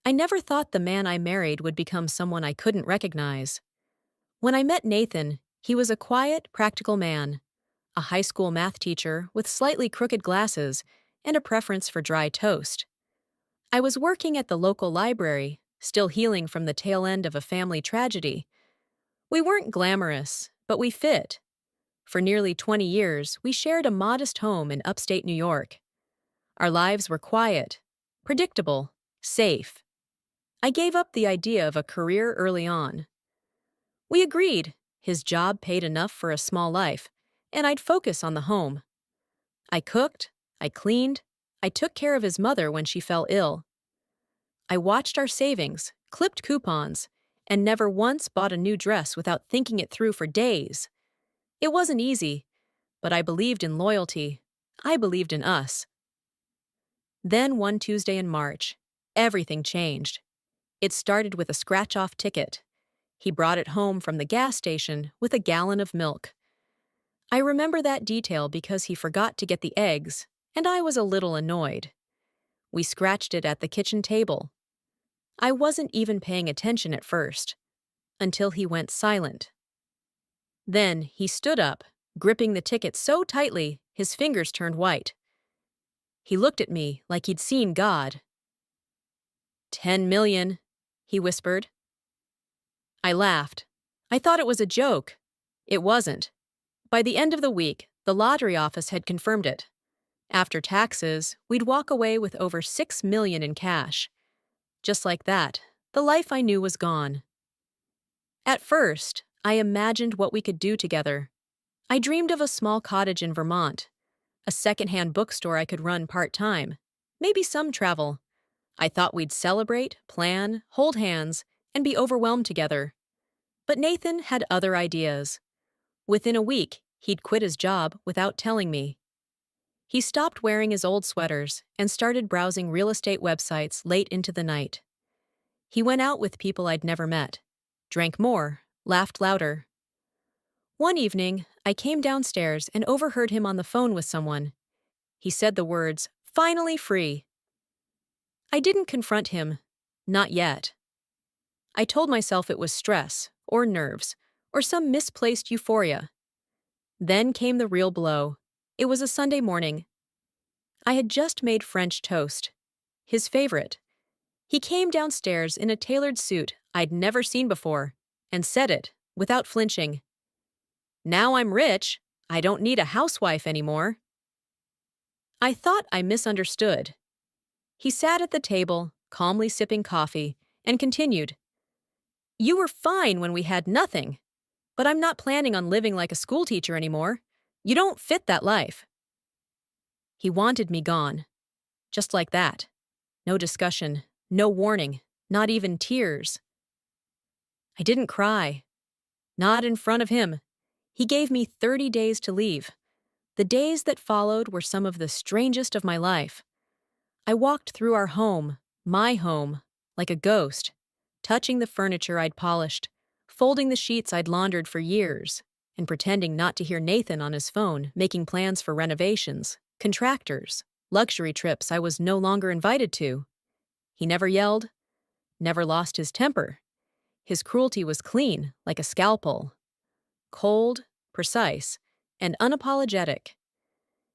I never thought the man I married would become someone I couldn't recognize. When I met Nathan, he was a quiet, practical man, a high school math teacher with slightly crooked glasses and a preference for dry toast. I was working at the local library, still healing from the tail end of a family tragedy. We weren't glamorous, but we fit. For nearly 20 years, we shared a modest home in upstate New York. Our lives were quiet, predictable, safe. I gave up the idea of a career early on. We agreed his job paid enough for a small life, and I'd focus on the home. I cooked, I cleaned, I took care of his mother when she fell ill. I watched our savings, clipped coupons, and never once bought a new dress without thinking it through for days. It wasn't easy, but I believed in loyalty. I believed in us. Then one Tuesday in March, everything changed. It started with a scratch-off ticket. He brought it home from the gas station with a gallon of milk. I remember that detail because he forgot to get the eggs, and I was a little annoyed. We scratched it at the kitchen table. I wasn't even paying attention at first, until he went silent. Then he stood up, gripping the ticket so tightly his fingers turned white. He looked at me like he'd seen God. 10 million, he whispered. I laughed. I thought it was a joke. It wasn't. By the end of the week, the lottery office had confirmed it. After taxes, we'd walk away with over 6 million in cash. Just like that, the life I knew was gone. At first, I imagined what we could do together. I dreamed of a small cottage in Vermont, a secondhand bookstore I could run part-time, maybe some travel. I thought we'd celebrate, plan, hold hands, and be overwhelmed together. But Nathan had other ideas. Within a week, he'd quit his job without telling me. He stopped wearing his old sweaters and started browsing real estate websites late into the night. He went out with people I'd never met, drank more, laughed louder. One evening, I came downstairs and overheard him on the phone with someone. He said the words, "Finally free." I didn't confront him. Not yet. I told myself it was stress, or nerves, or some misplaced euphoria. Then came the real blow. It was a Sunday morning. I had just made French toast, his favorite. He came downstairs in a tailored suit I'd never seen before, and said it, without flinching. "Now I'm rich, I don't need a housewife anymore." I thought I misunderstood. He sat at the table, calmly sipping coffee, and continued. "You were fine when we had nothing, but I'm not planning on living like a schoolteacher anymore. You don't fit that life." He wanted me gone. Just like that. No discussion, no warning, not even tears. I didn't cry. Not in front of him. He gave me 30 days to leave. The days that followed were some of the strangest of my life. I walked through our home, my home, like a ghost, touching the furniture I'd polished, folding the sheets I'd laundered for years, and pretending not to hear Nathan on his phone making plans for renovations, contractors, luxury trips I was no longer invited to. He never yelled, never lost his temper. His cruelty was clean, like a scalpel. Cold, precise, and unapologetic.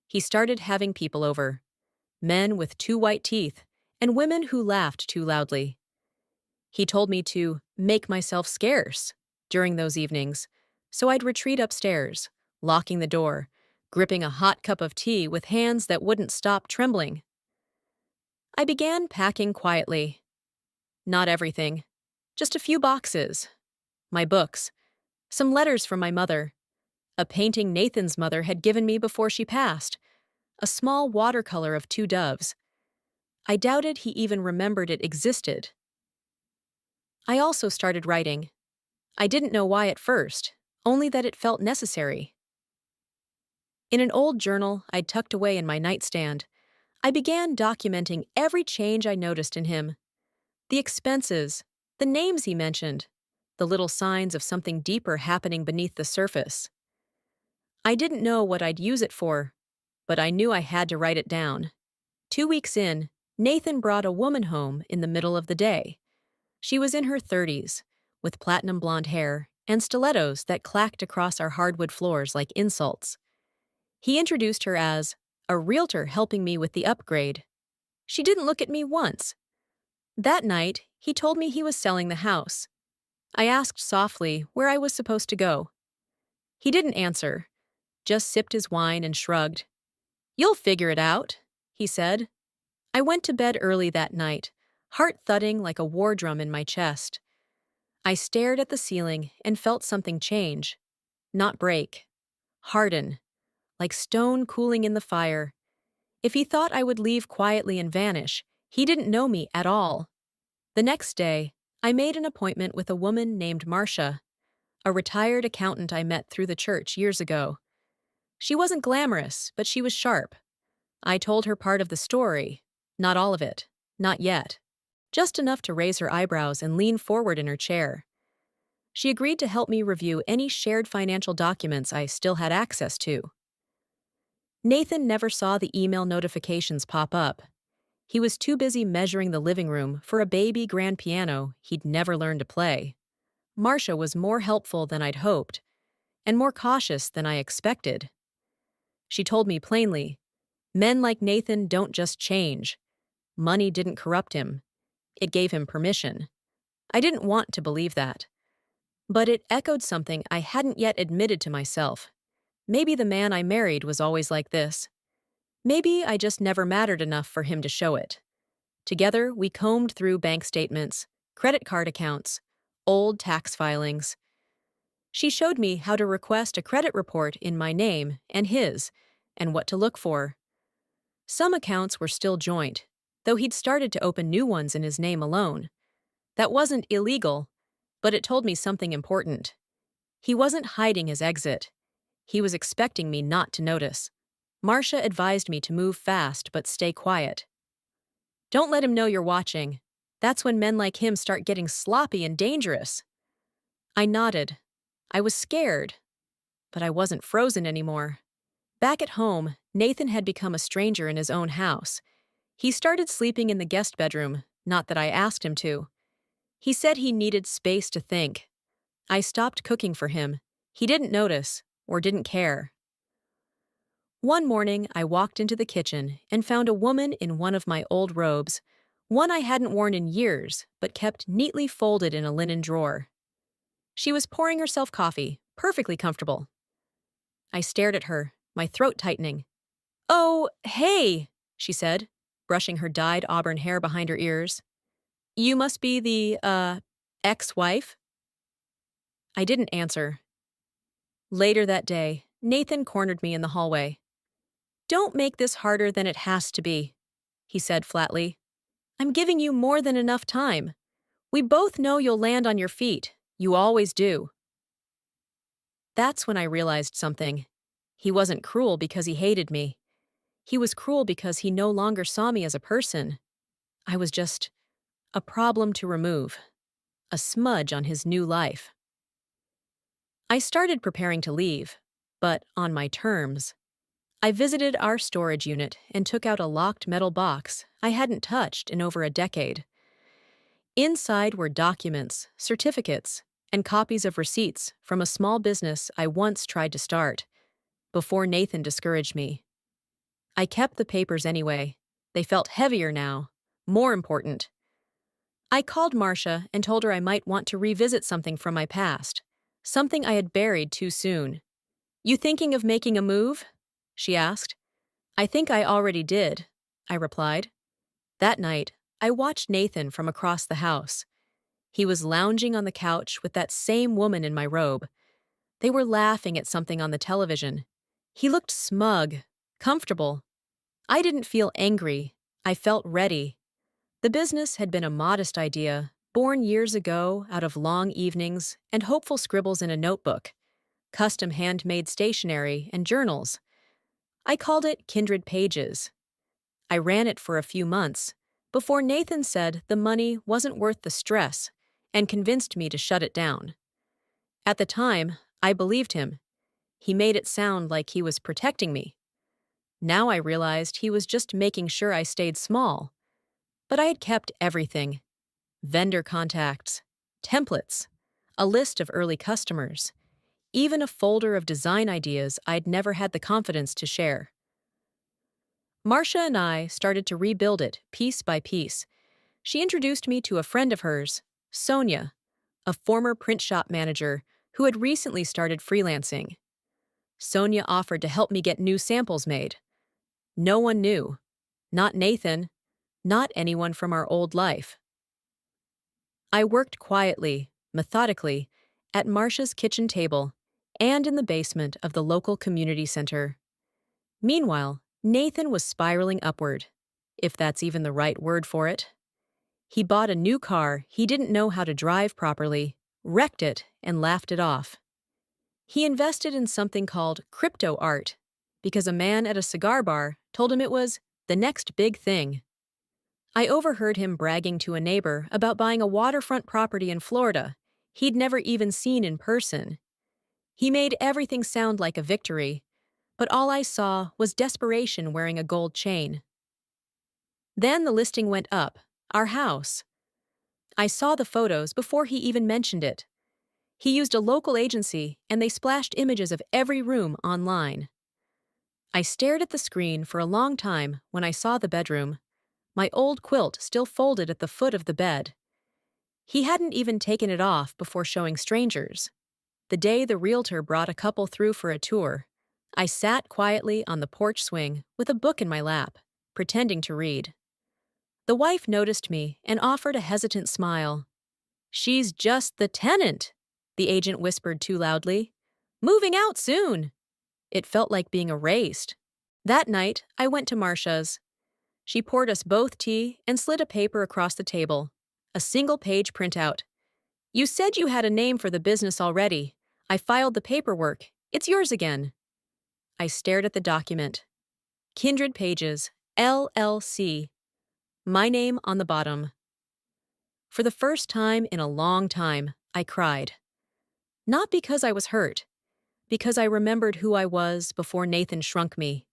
He started having people over. Men with too white teeth, and women who laughed too loudly. He told me to make myself scarce during those evenings, so I'd retreat upstairs, locking the door, gripping a hot cup of tea with hands that wouldn't stop trembling. I began packing quietly. Not everything, just a few boxes. My books, some letters from my mother, a painting Nathan's mother had given me before she passed, a small watercolor of two doves. I doubted he even remembered it existed. I also started writing. I didn't know why at first, only that it felt necessary. In an old journal I'd tucked away in my nightstand, I began documenting every change I noticed in him. The expenses, the names he mentioned, the little signs of something deeper happening beneath the surface. I didn't know what I'd use it for, but I knew I had to write it down. 2 weeks in, Nathan brought a woman home in the middle of the day. She was in her 30s, with platinum blonde hair and stilettos that clacked across our hardwood floors like insults. He introduced her as a realtor helping me with the upgrade. She didn't look at me once. That night, he told me he was selling the house. I asked softly where I was supposed to go. He didn't answer, just sipped his wine and shrugged. "You'll figure it out," he said. I went to bed early that night, heart thudding like a war drum in my chest. I stared at the ceiling and felt something change. Not break. Harden. Like stone cooling in the fire. If he thought I would leave quietly and vanish, he didn't know me at all. The next day, I made an appointment with a woman named Marcia, a retired accountant I met through the church years ago. She wasn't glamorous, but she was sharp. I told her part of the story, not all of it, not yet. Just enough to raise her eyebrows and lean forward in her chair. She agreed to help me review any shared financial documents I still had access to. Nathan never saw the email notifications pop up. He was too busy measuring the living room for a baby grand piano he'd never learned to play. Marcia was more helpful than I'd hoped, and more cautious than I expected. She told me plainly, men like Nathan don't just change. Money didn't corrupt him. It gave him permission. I didn't want to believe that. But it echoed something I hadn't yet admitted to myself. Maybe the man I married was always like this. Maybe I just never mattered enough for him to show it. Together, we combed through bank statements, credit card accounts, old tax filings. She showed me how to request a credit report in my name and his, and what to look for. Some accounts were still joint, though he'd started to open new ones in his name alone. That wasn't illegal, but it told me something important. He wasn't hiding his exit. He was expecting me not to notice. Marcia advised me to move fast but stay quiet. "Don't let him know you're watching. That's when men like him start getting sloppy and dangerous." I nodded. I was scared, but I wasn't frozen anymore. Back at home, Nathan had become a stranger in his own house. He started sleeping in the guest bedroom, not that I asked him to. He said he needed space to think. I stopped cooking for him. He didn't notice, or didn't care. One morning, I walked into the kitchen and found a woman in one of my old robes, one I hadn't worn in years, but kept neatly folded in a linen drawer. She was pouring herself coffee, perfectly comfortable. I stared at her, my throat tightening. "Oh, hey," she said, brushing her dyed auburn hair behind her ears. "You must be the, ex-wife?" I didn't answer. Later that day, Nathan cornered me in the hallway. "Don't make this harder than it has to be," he said flatly. "I'm giving you more than enough time. We both know you'll land on your feet. You always do." That's when I realized something. He wasn't cruel because he hated me. He was cruel because he no longer saw me as a person. I was just a problem to remove, a smudge on his new life. I started preparing to leave, but on my terms. I visited our storage unit and took out a locked metal box I hadn't touched in over a decade. Inside were documents, certificates, and copies of receipts from a small business I once tried to start, before Nathan discouraged me. I kept the papers anyway. They felt heavier now, more important. I called Marcia and told her I might want to revisit something from my past, something I had buried too soon. "You thinking of making a move?" she asked. "I think I already did," I replied. That night, I watched Nathan from across the house. He was lounging on the couch with that same woman in my robe. They were laughing at something on the television. He looked smug, comfortable. I didn't feel angry. I felt ready. The business had been a modest idea, born years ago out of long evenings and hopeful scribbles in a notebook, custom handmade stationery and journals. I called it Kindred Pages. I ran it for a few months before Nathan said the money wasn't worth the stress and convinced me to shut it down. At the time, I believed him. He made it sound like he was protecting me. Now I realized he was just making sure I stayed small. But I had kept everything: vendor contacts, templates, a list of early customers, even a folder of design ideas I'd never had the confidence to share. Marcia and I started to rebuild it piece by piece. She introduced me to a friend of hers, Sonia, a former print shop manager who had recently started freelancing. Sonia offered to help me get new samples made. No one knew. Not Nathan. Not anyone from our old life. I worked quietly, methodically, at Marcia's kitchen table and in the basement of the local community center. Meanwhile, Nathan was spiraling upward, if that's even the right word for it. He bought a new car he didn't know how to drive properly, wrecked it, and laughed it off. He invested in something called crypto art because a man at a cigar bar told him it was the next big thing. I overheard him bragging to a neighbor about buying a waterfront property in Florida he'd never even seen in person. He made everything sound like a victory, but all I saw was desperation wearing a gold chain. Then the listing went up, our house. I saw the photos before he even mentioned it. He used a local agency, and they splashed images of every room online. I stared at the screen for a long time when I saw the bedroom, my old quilt still folded at the foot of the bed. He hadn't even taken it off before showing strangers. The day the realtor brought a couple through for a tour, I sat quietly on the porch swing with a book in my lap, pretending to read. The wife noticed me and offered a hesitant smile. "She's just the tenant," the agent whispered too loudly. "Moving out soon." It felt like being erased. That night, I went to Marcia's. She poured us both tea and slid a paper across the table. A single-page printout. "You said you had a name for the business already. I filed the paperwork. It's yours again." I stared at the document. Kindred Pages, LLC. My name on the bottom. For the first time in a long time, I cried. Not because I was hurt, because I remembered who I was before Nathan shrunk me.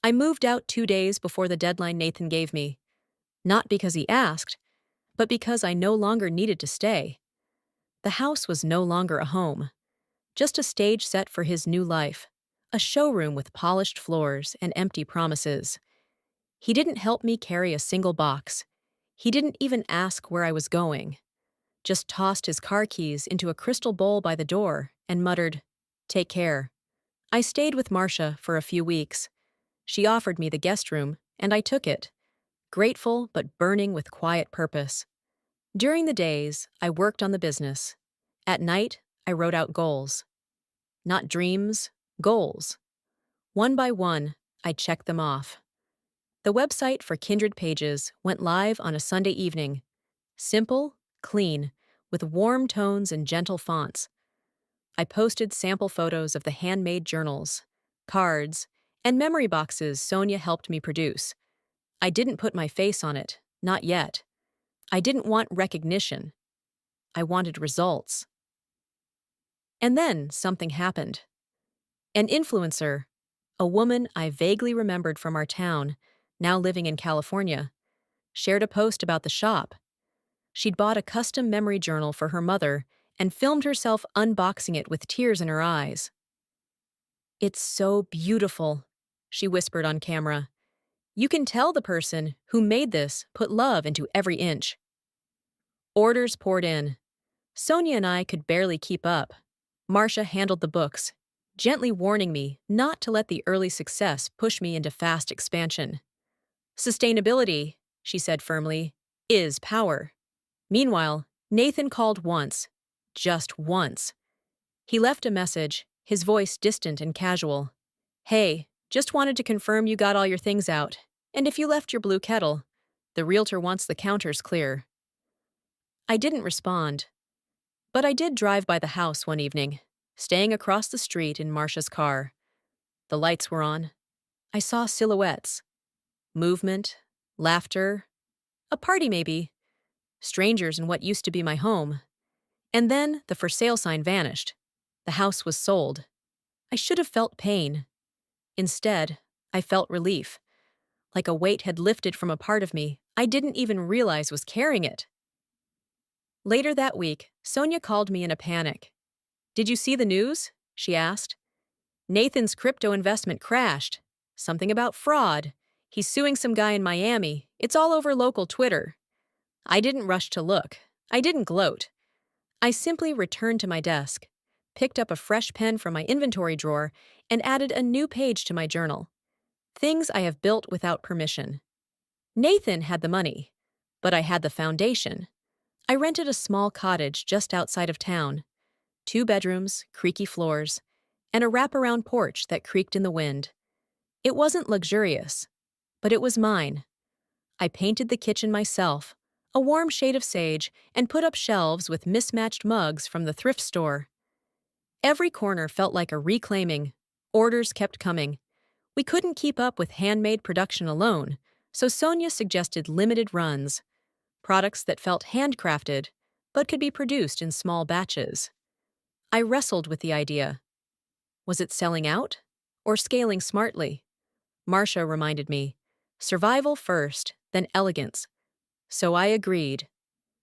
I moved out 2 days before the deadline Nathan gave me, not because he asked, but because I no longer needed to stay. The house was no longer a home, just a stage set for his new life, a showroom with polished floors and empty promises. He didn't help me carry a single box. He didn't even ask where I was going, just tossed his car keys into a crystal bowl by the door and muttered, "Take care." I stayed with Marcia for a few weeks. She offered me the guest room, and I took it, grateful but burning with quiet purpose. During the days, I worked on the business. At night, I wrote out goals. Not dreams, goals. One by one, I checked them off. The website for Kindred Pages went live on a Sunday evening. Simple, clean, with warm tones and gentle fonts. I posted sample photos of the handmade journals, cards, and memory boxes Sonia helped me produce. I didn't put my face on it, not yet. I didn't want recognition. I wanted results. And then something happened. An influencer, a woman I vaguely remembered from our town, now living in California, shared a post about the shop. She'd bought a custom memory journal for her mother and filmed herself unboxing it with tears in her eyes. "It's so beautiful," she whispered on camera. "You can tell the person who made this put love into every inch." Orders poured in. Sonia and I could barely keep up. Marcia handled the books, gently warning me not to let the early success push me into fast expansion. "Sustainability," she said firmly, "is power." Meanwhile, Nathan called once. Just once. He left a message, his voice distant and casual. "Hey, just wanted to confirm you got all your things out. And if you left your blue kettle, the realtor wants the counters clear." I didn't respond. But I did drive by the house one evening, staying across the street in Marcia's car. The lights were on. I saw silhouettes. Movement, laughter, a party maybe. Strangers in what used to be my home. And then the for sale sign vanished. The house was sold. I should have felt pain. Instead, I felt relief, like a weight had lifted from a part of me I didn't even realize was carrying it. Later that week, Sonia called me in a panic. "Did you see the news?" she asked. "Nathan's crypto investment crashed. Something about fraud. He's suing some guy in Miami. It's all over local Twitter." I didn't rush to look. I didn't gloat. I simply returned to my desk, picked up a fresh pen from my inventory drawer, and added a new page to my journal. Things I have built without permission. Nathan had the money, but I had the foundation. I rented a small cottage just outside of town. 2 bedrooms, creaky floors, and a wraparound porch that creaked in the wind. It wasn't luxurious, but it was mine. I painted the kitchen myself, a warm shade of sage, and put up shelves with mismatched mugs from the thrift store. Every corner felt like a reclaiming. Orders kept coming. We couldn't keep up with handmade production alone, so Sonia suggested limited runs, products that felt handcrafted but could be produced in small batches. I wrestled with the idea. Was it selling out or scaling smartly? Marcia reminded me, survival first, then elegance. So I agreed.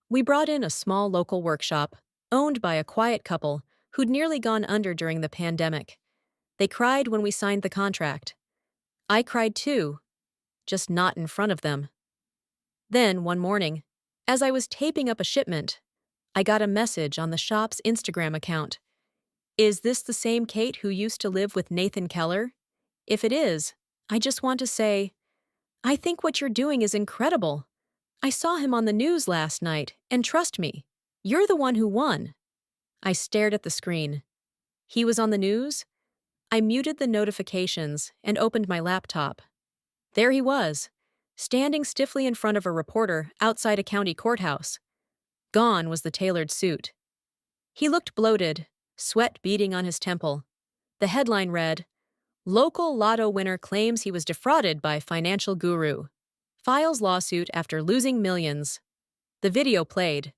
We brought in a small local workshop, owned by a quiet couple who'd nearly gone under during the pandemic. They cried when we signed the contract. I cried too, just not in front of them. Then, one morning, as I was taping up a shipment, I got a message on the shop's Instagram account. "Is this the same Kate who used to live with Nathan Keller? If it is, I just want to say, I think what you're doing is incredible. I saw him on the news last night, and trust me, you're the one who won." I stared at the screen. He was on the news? I muted the notifications and opened my laptop. There he was, standing stiffly in front of a reporter outside a county courthouse. Gone was the tailored suit. He looked bloated, sweat beading on his temple. The headline read, "Local lotto winner claims he was defrauded by financial guru. Files lawsuit after losing millions." The video played.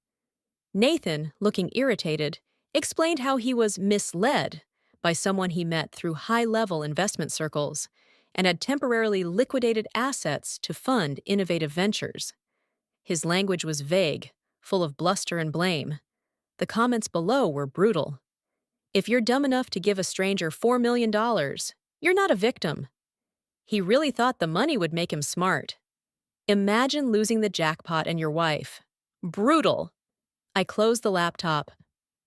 Nathan, looking irritated, explained how he was misled by someone he met through high-level investment circles and had temporarily liquidated assets to fund innovative ventures. His language was vague, full of bluster and blame. The comments below were brutal. "If you're dumb enough to give a stranger $4 million, you're not a victim." He really thought the money would make him smart. Imagine losing the jackpot and your wife. Brutal. I closed the laptop.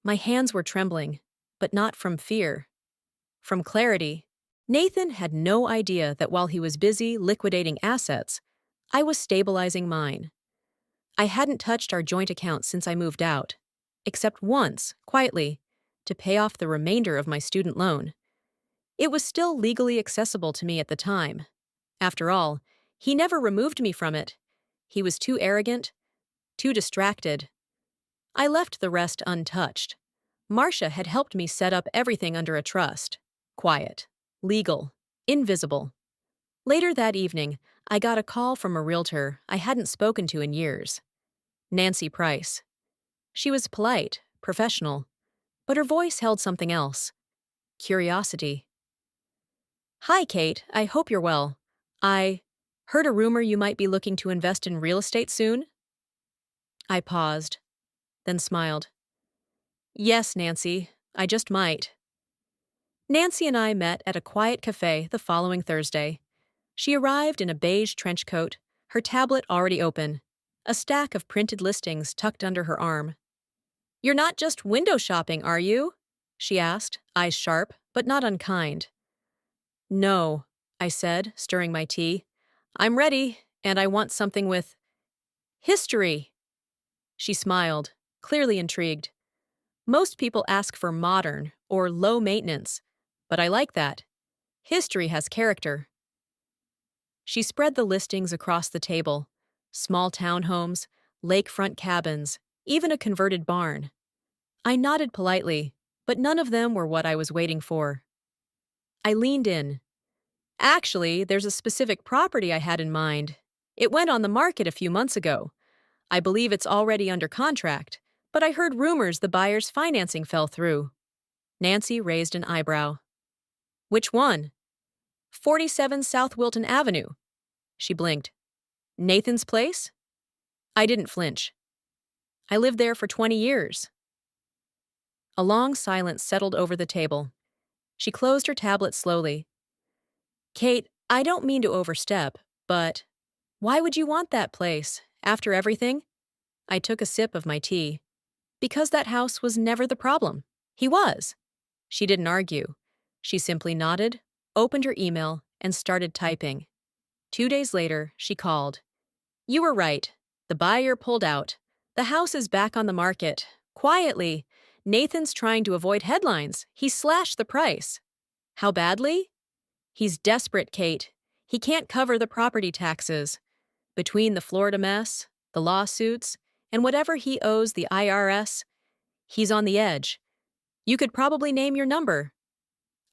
My hands were trembling, but not from fear. From clarity. Nathan had no idea that while he was busy liquidating assets, I was stabilizing mine. I hadn't touched our joint account since I moved out, except once, quietly, to pay off the remainder of my student loan. It was still legally accessible to me at the time. After all, he never removed me from it. He was too arrogant, too distracted. I left the rest untouched. Marcia had helped me set up everything under a trust. Quiet, legal, invisible. Later that evening, I got a call from a realtor I hadn't spoken to in years. Nancy Price. She was polite, professional, but her voice held something else. Curiosity. "Hi, Kate. I hope you're well. I heard a rumor you might be looking to invest in real estate soon." I paused, then smiled. "Yes, Nancy, I just might." Nancy and I met at a quiet cafe the following Thursday. She arrived in a beige trench coat, her tablet already open, a stack of printed listings tucked under her arm. "You're not just window shopping, are you?" she asked, eyes sharp, but not unkind. "No," I said, stirring my tea. "I'm ready, and I want something with history." She smiled, clearly intrigued. "Most people ask for modern or low maintenance, but I like that. History has character." She spread the listings across the table. Small townhomes, lakefront cabins, even a converted barn. I nodded politely, but none of them were what I was waiting for. I leaned in. "Actually, there's a specific property I had in mind. It went on the market a few months ago. I believe it's already under contract, but I heard rumors the buyer's financing fell through." Nancy raised an eyebrow. "Which one?" "47 South Wilton Avenue." She blinked. Nathan's place? I didn't flinch. I lived there for 20 years. A long silence settled over the table. She closed her tablet slowly. Kate, I don't mean to overstep, but why would you want that place, after everything? I took a sip of my tea. Because that house was never the problem. He was. She didn't argue. She simply nodded, opened her email, and started typing. 2 days later, she called. You were right. The buyer pulled out. The house is back on the market. Quietly. Nathan's trying to avoid headlines. He slashed the price. How badly? He's desperate, Kate. He can't cover the property taxes. Between the Florida mess, the lawsuits, and whatever he owes the IRS, he's on the edge. You could probably name your number.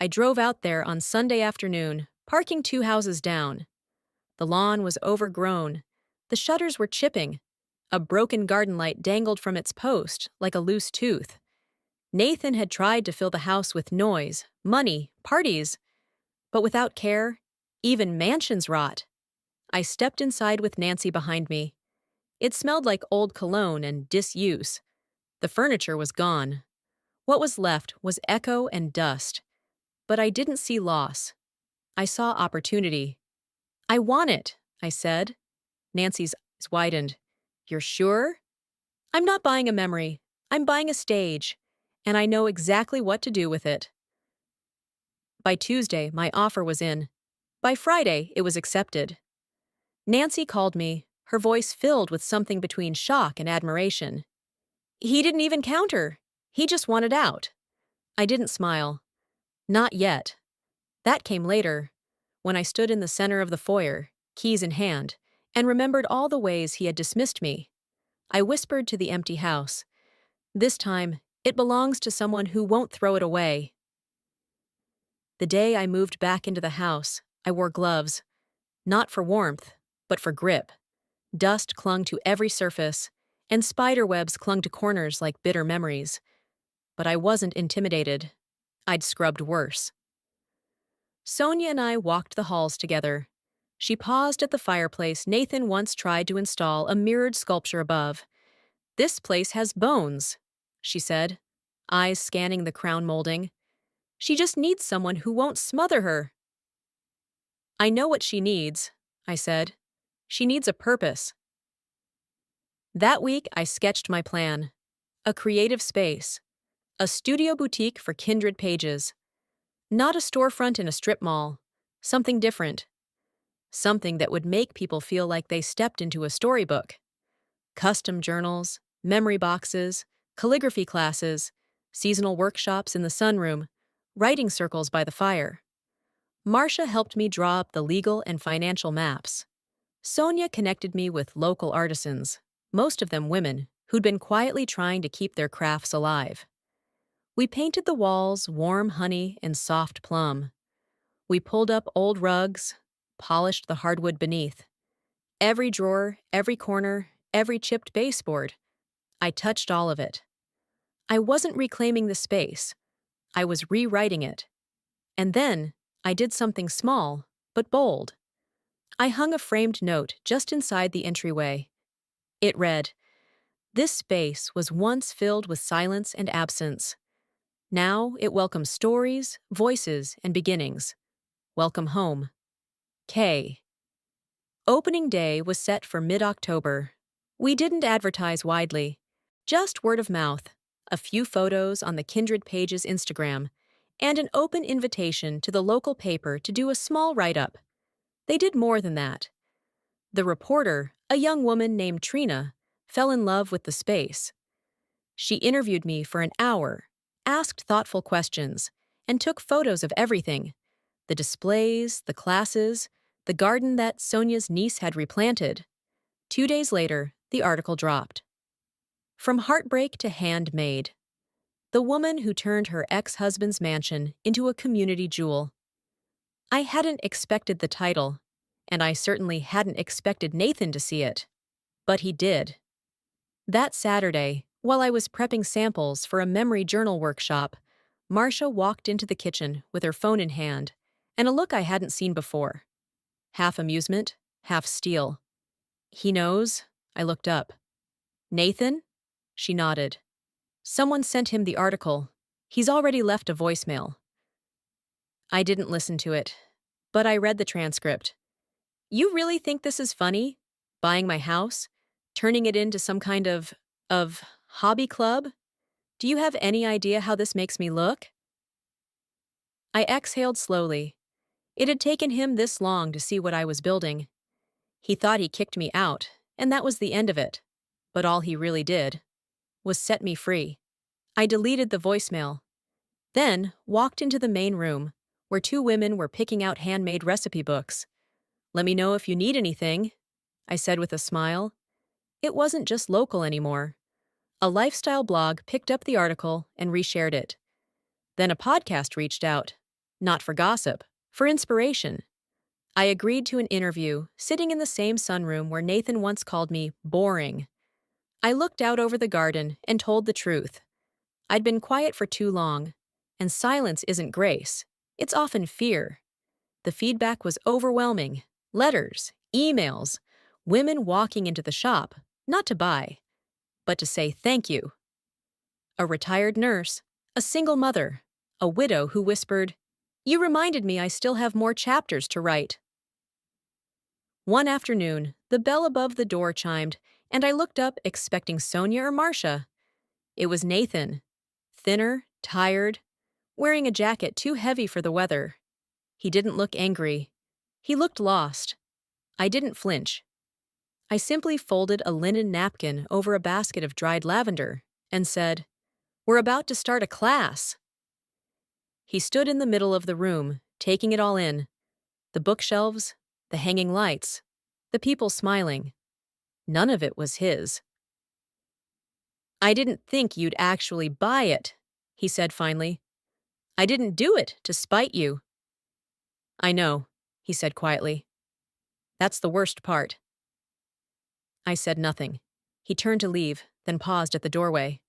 I drove out there on Sunday afternoon, parking 2 houses down. The lawn was overgrown. The shutters were chipping. A broken garden light dangled from its post like a loose tooth. Nathan had tried to fill the house with noise, money, parties, but without care, even mansions rot. I stepped inside with Nancy behind me. It smelled like old cologne and disuse. The furniture was gone. What was left was echo and dust. But I didn't see loss. I saw opportunity. I want it, I said. Nancy's eyes widened. You're sure? I'm not buying a memory. I'm buying a stage. And I know exactly what to do with it. By Tuesday, my offer was in. By Friday, it was accepted. Nancy called me, her voice filled with something between shock and admiration. He didn't even counter. He just wanted out. I didn't smile. Not yet. That came later, when I stood in the center of the foyer, keys in hand, and remembered all the ways he had dismissed me. I whispered to the empty house. This time, it belongs to someone who won't throw it away. The day I moved back into the house, I wore gloves. Not for warmth, but for grip. Dust clung to every surface, and spider webs clung to corners like bitter memories. But I wasn't intimidated. I'd scrubbed worse. Sonia and I walked the halls together. She paused at the fireplace Nathan once tried to install a mirrored sculpture above. This place has bones, she said, eyes scanning the crown molding. She just needs someone who won't smother her. I know what she needs, I said. She needs a purpose. That week, I sketched my plan. A creative space. A studio boutique for kindred pages. Not a storefront in a strip mall. Something different. Something that would make people feel like they stepped into a storybook. Custom journals, memory boxes, calligraphy classes, seasonal workshops in the sunroom, writing circles by the fire. Marcia helped me draw up the legal and financial maps. Sonia connected me with local artisans, most of them women, who'd been quietly trying to keep their crafts alive. We painted the walls warm honey and soft plum. We pulled up old rugs, polished the hardwood beneath. Every drawer, every corner, every chipped baseboard. I touched all of it. I wasn't reclaiming the space. I was rewriting it. And then I did something small, but bold. I hung a framed note just inside the entryway. It read, "This space was once filled with silence and absence. Now it welcomes stories, voices, and beginnings. Welcome home. K." Opening day was set for mid-October. We didn't advertise widely. Just word of mouth, a few photos on the Kindred Pages Instagram, and an open invitation to the local paper to do a small write-up. They did more than that. The reporter, a young woman named Trina, fell in love with the space. She interviewed me for an hour, asked thoughtful questions, and took photos of everything: the displays, the classes, the garden that Sonia's niece had replanted. 2 days later, the article dropped. From heartbreak to handmade. The woman who turned her ex-husband's mansion into a community jewel. I hadn't expected the title, and I certainly hadn't expected Nathan to see it. But he did. That Saturday, while I was prepping samples for a memory journal workshop, Marcia walked into the kitchen with her phone in hand, and a look I hadn't seen before. Half amusement, half steel. He knows? I looked up. Nathan? She nodded. Someone sent him the article. He's already left a voicemail. I didn't listen to it, but I read the transcript. You really think this is funny? Buying my house? Turning it into some kind of hobby club? Do you have any idea how this makes me look? I exhaled slowly. It had taken him this long to see what I was building. He thought he kicked me out, and that was the end of it. But all he really did was set me free. I deleted the voicemail, then walked into the main room, where two women were picking out handmade recipe books. Let me know if you need anything, I said with a smile. It wasn't just local anymore. A lifestyle blog picked up the article and reshared it. Then a podcast reached out, not for gossip, for inspiration. I agreed to an interview, sitting in the same sunroom where Nathan once called me boring. I looked out over the garden and told the truth. I'd been quiet for too long, and silence isn't grace. It's often fear. The feedback was overwhelming. Letters, emails, women walking into the shop, not to buy, but to say thank you. A retired nurse, a single mother, a widow who whispered, "You reminded me I still have more chapters to write." One afternoon, the bell above the door chimed, and I looked up expecting Sonia or Marcia. It was Nathan, thinner, tired, wearing a jacket too heavy for the weather. He didn't look angry. He looked lost. I didn't flinch. I simply folded a linen napkin over a basket of dried lavender and said, "We're about to start a class." He stood in the middle of the room, taking it all in. The bookshelves, the hanging lights, the people smiling. None of it was his. "I didn't think you'd actually buy it," he said finally. "I didn't do it to spite you." "I know," he said quietly. "That's the worst part." I said nothing. He turned to leave, then paused at the doorway.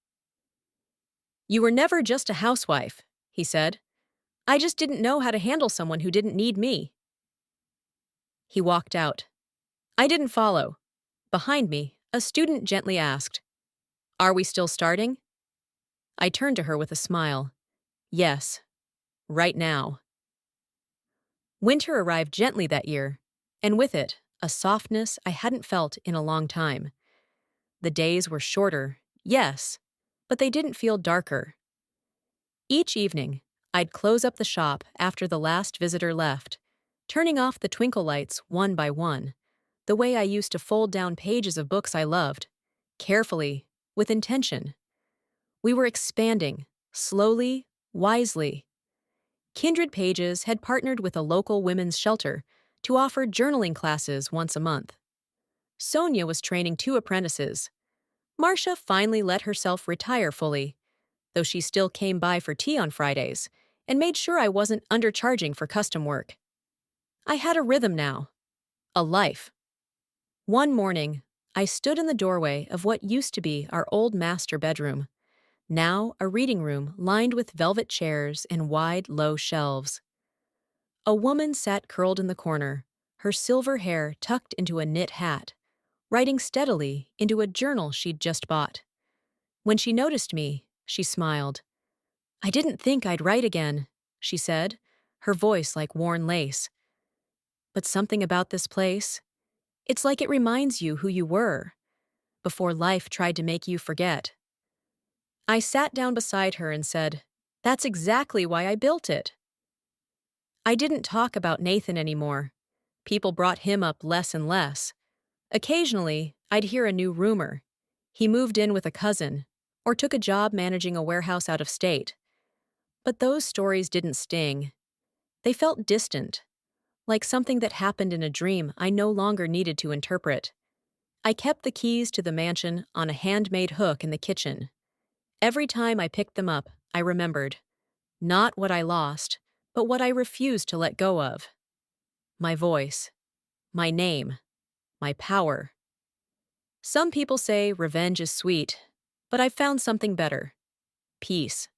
"You were never just a housewife," he said. "I just didn't know how to handle someone who didn't need me." He walked out. I didn't follow. Behind me, a student gently asked, "Are we still starting?" I turned to her with a smile. Yes, right now. Winter arrived gently that year, and with it, a softness I hadn't felt in a long time. The days were shorter, yes, but they didn't feel darker. Each evening, I'd close up the shop after the last visitor left, turning off the twinkle lights one by one, the way I used to fold down pages of books I loved, carefully, with intention. We were expanding, slowly, wisely. Kindred Pages had partnered with a local women's shelter to offer journaling classes once a month. Sonia was training 2 apprentices. Marcia finally let herself retire fully, though she still came by for tea on Fridays and made sure I wasn't undercharging for custom work. I had a rhythm now, a life. One morning, I stood in the doorway of what used to be our old master bedroom, now a reading room lined with velvet chairs and wide, low shelves. A woman sat curled in the corner, her silver hair tucked into a knit hat, writing steadily into a journal she'd just bought. When she noticed me, she smiled. "I didn't think I'd write again," she said, her voice like worn lace. "But something about this place, it's like it reminds you who you were, before life tried to make you forget." I sat down beside her and said, "That's exactly why I built it." I didn't talk about Nathan anymore. People brought him up less and less. Occasionally, I'd hear a new rumor. He moved in with a cousin, or took a job managing a warehouse out of state. But those stories didn't sting. They felt distant, like something that happened in a dream I no longer needed to interpret. I kept the keys to the mansion on a handmade hook in the kitchen. Every time I picked them up, I remembered. Not what I lost, but what I refused to let go of. My voice, my name, my power. Some people say revenge is sweet, but I've found something better. Peace.